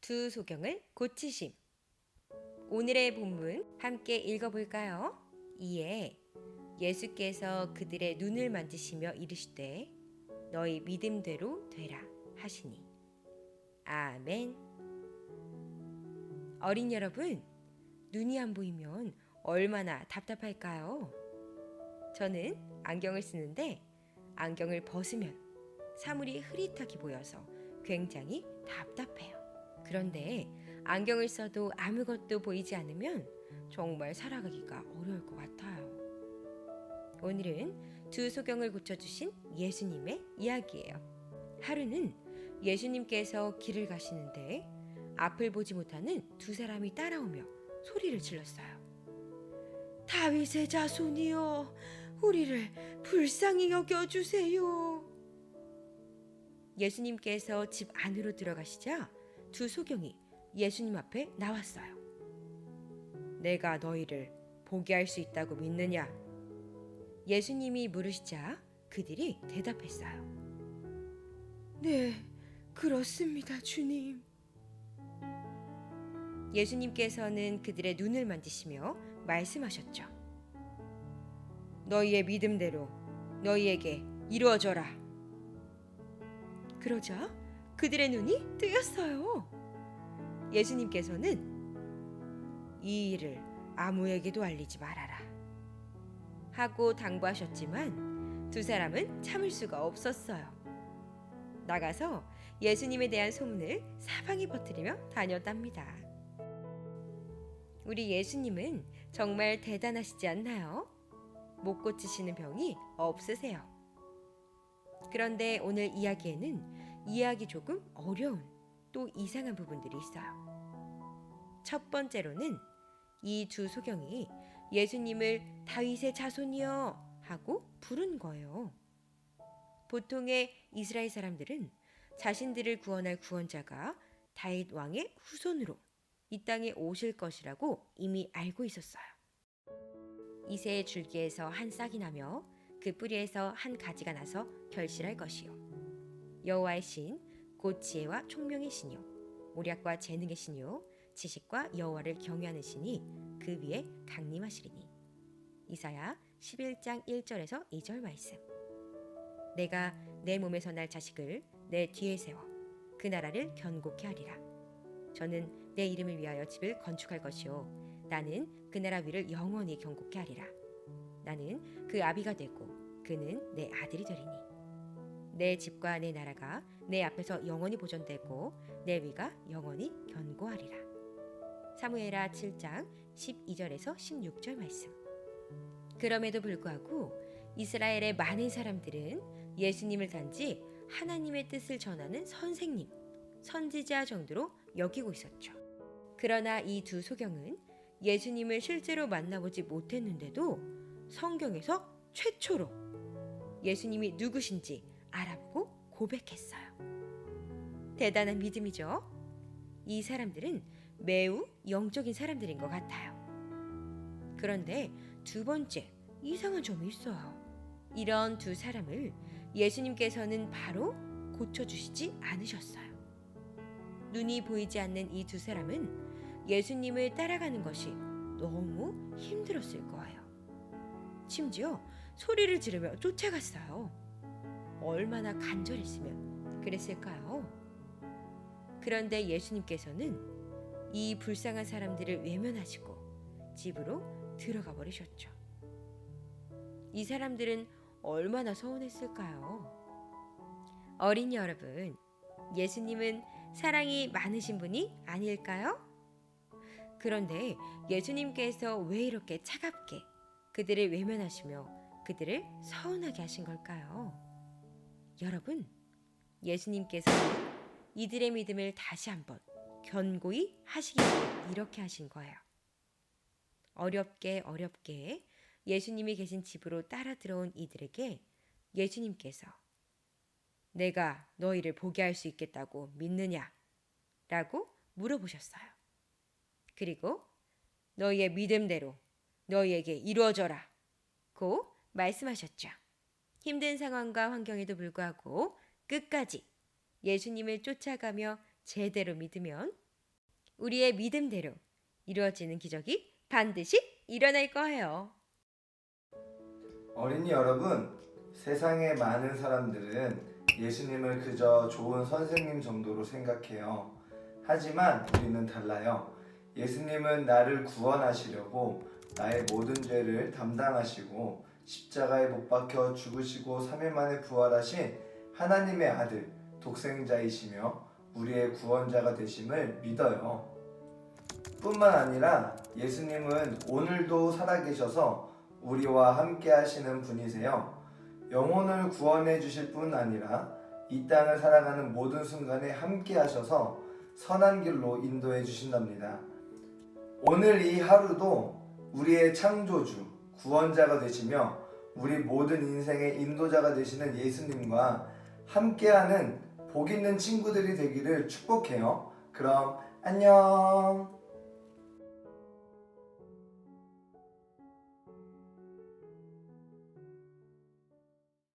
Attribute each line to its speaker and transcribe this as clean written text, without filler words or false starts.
Speaker 1: 두 소경을 고치심. 오늘의 본문 함께 읽어볼까요? 이에 예수께서 그들의 눈을 만지시며 이르시되 너희 믿음대로 되라 하시니. 아멘. 어린 여러분, 눈이 안 보이면 얼마나 답답할까요? 저는 안경을 쓰는데 안경을 벗으면 사물이 흐릿하게 보여서 굉장히 답답해요. 그런데 안경을 써도 아무것도 보이지 않으면 정말 살아가기가 어려울 것 같아요. 오늘은 두 소경을 고쳐주신 예수님의 이야기예요. 하루는 예수님께서 길을 가시는데 앞을 보지 못하는 두 사람이 따라오며 소리를 질렀어요. 다윗의 자손이여, 우리를 불쌍히 여겨주세요. 예수님께서 집 안으로 들어가시자 두 소경이 예수님 앞에 나왔어요. 내가 너희를 보게 할 수 있다고 믿느냐? 예수님이 물으시자 그들이 대답했어요. 네, 그렇습니다, 주님. 예수님께서는 그들의 눈을 만지시며 말씀하셨죠. 너희의 믿음대로 너희에게 이루어져라. 그러자 그들의 눈이 뜨였어요. 예수님께서는 이 일을 아무에게도 알리지 말아라 하고 당부하셨지만 두 사람은 참을 수가 없었어요. 나가서 예수님에 대한 소문을 사방에 퍼뜨리며 다녔답니다. 우리 예수님은 정말 대단하시지 않나요? 못 고치시는 병이 없으세요. 그런데 오늘 이야기에는 이해하기 조금 어려운 또 이상한 부분들이 있어요. 첫 번째로는 이 두 소경이 예수님을 다윗의 자손이여 하고 부른 거예요. 보통의 이스라엘 사람들은 자신들을 구원할 구원자가 다윗 왕의 후손으로 이 땅에 오실 것이라고 이미 알고 있었어요. 이새의 줄기에서 한 싹이 나며 그 뿌리에서 한 가지가 나서 결실할 것이요. 여호와의 신, 곧 지혜와 총명의 신이요. 모략과 재능의 신이요. 지식과 여호와를 경외하는 신이 그 위에 강림하시리니. 이사야 11장 1절에서 2절 말씀. 내가 내 몸에서 날 자식을 내 뒤에 세워 그 나라를 견고케 하리라. 저는 내 이름을 위하여 집을 건축할 것이요 나는 그 나라 위를 영원히 견고케 하리라. 나는 그 아비가 되고 그는 내 아들이 되리니 내 집과 내 나라가 내 앞에서 영원히 보존되고 내 위가 영원히 견고하리라. 사무엘하 7장 12절에서 16절 말씀. 그럼에도 불구하고 이스라엘의 많은 사람들은 예수님을 단지 하나님의 뜻을 전하는 선생님, 선지자 정도로 여기고 있었죠. 그러나 이 두 소경은 예수님을 실제로 만나보지 못했는데도 성경에서 최초로 예수님이 누구신지 알아보고 고백했어요. 대단한 믿음이죠. 이 사람들은 매우 영적인 사람들인 것 같아요. 그런데 두 번째 이상한 점이 있어요. 이런 두 사람을 예수님께서는 바로 고쳐주시지 않으셨어요. 눈이 보이지 않는 이 두 사람은 예수님을 따라가는 것이 너무 힘들었을 거예요. 심지어 소리를 지르며 쫓아갔어요. 얼마나 간절했으면 그랬을까요? 그런데 예수님께서는 이 불쌍한 사람들을 외면하시고 집으로 들어가 버리셨죠. 이 사람들은 얼마나 서운했을까요? 어린이 여러분, 예수님은 사랑이 많으신 분이 아닐까요? 그런데 예수님께서 왜 이렇게 차갑게 그들을 외면하시며 그들을 서운하게 하신 걸까요? 여러분, 예수님께서는 이들의 믿음을 다시 한번 견고히 하시기 위해 이렇게 하신 거예요. 어렵게 예수님이 계신 집으로 따라 들어온 이들에게 예수님께서 내가 너희를 보게 할 수 있겠다고 믿느냐? 라고 물어보셨어요. 그리고 너희의 믿음대로 너희에게 이루어져라 고 말씀하셨죠. 힘든 상황과 환경에도 불구하고 끝까지 예수님을 쫓아가며 제대로 믿으면 우리의 믿음대로 이루어지는 기적이 반드시 일어날 거예요.
Speaker 2: 어린이 여러분, 세상의 많은 사람들은 예수님을 그저 좋은 선생님 정도로 생각해요. 하지만 우리는 달라요. 예수님은 나를 구원하시려고 나의 모든 죄를 담당하시고 십자가에 못 박혀 죽으시고 3일 만에 부활하신 하나님의 아들, 독생자이시며 우리의 구원자가 되심을 믿어요. 뿐만 아니라 예수님은 오늘도 살아계셔서 우리와 함께 하시는 분이세요. 영혼을 구원해 주실 뿐 아니라 이 땅을 살아가는 모든 순간에 함께 하셔서 선한 길로 인도해 주신답니다. 오늘 이 하루도 우리의 창조주, 구원자가 되시며 우리 모든 인생의 인도자가 되시는 예수님과 함께하는 복 있는 친구들이 되기를 축복해요. 그럼 안녕.